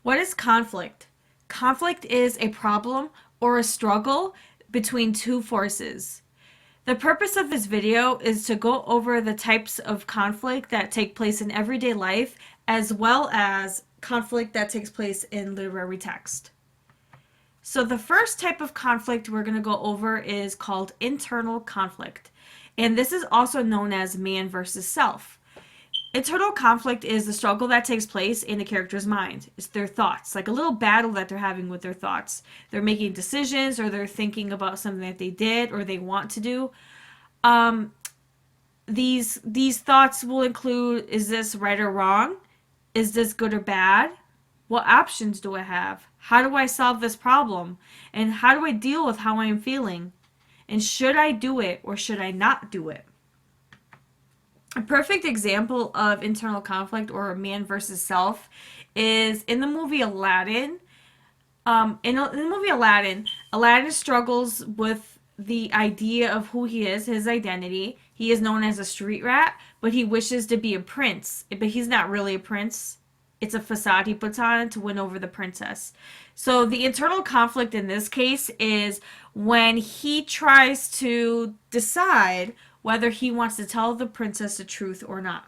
What is conflict? Conflict is a problem or a struggle between two forces. The purpose of this video is to go over the types of conflict that take place in everyday life, as well as conflict that takes place in literary text. So the first type of conflict we're going to go over is called internal conflict. And this is also known as man versus self. Internal conflict is the struggle that takes place in a character's mind. It's their thoughts, like a little battle that they're having with their thoughts. They're making decisions or they're thinking about something that they did or they want to do. Um, these thoughts will include, is this right or wrong? Is this good or bad? What options do I have? How do I solve this problem? And how do I deal with how I am feeling? And should I do it or should I not do it? A perfect example of internal conflict or man versus self is in the movie Aladdin. In the movie Aladdin, Aladdin struggles with the idea of who he is, his identity. He is known as a street rat, but he wishes to be a prince. But he's not really a prince. It's a facade he puts on to win over the princess. So the internal conflict in this case is when he tries to decide whether he wants to tell the princess the truth or not.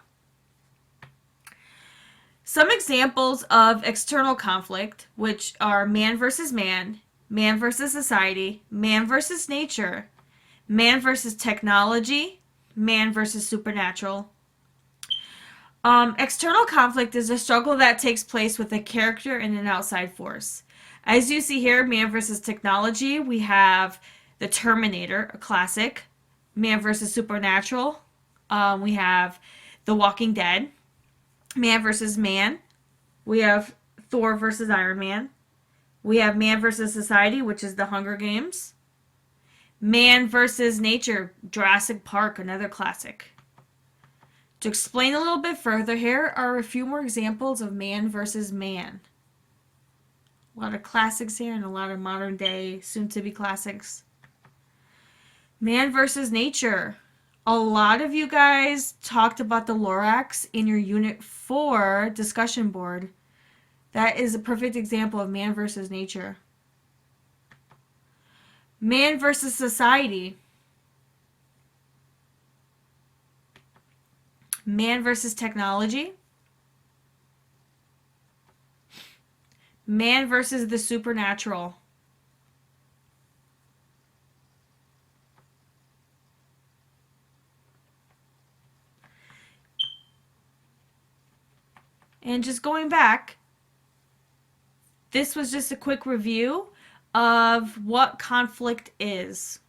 Some examples of external conflict, which are man versus man, man versus society, man versus nature, man versus technology, man versus supernatural. External conflict is a struggle that takes place with a character and an outside force. As you see here, man versus technology, we have the Terminator, a classic. Man versus supernatural, we have The Walking Dead. Man versus man, we have Thor versus Iron Man. We have man versus society, which is the Hunger Games. Man versus nature, Jurassic Park, another classic. To explain a little bit further, here are a few more examples of man versus man. A lot of classics here and a lot of modern day, soon to be classics. Man versus nature. A lot of you guys talked about the Lorax in your Unit 4 discussion board. That is a perfect example of man versus nature. Man versus society. Man versus technology. Man versus the supernatural. And just going back, this was just a quick review of what conflict is.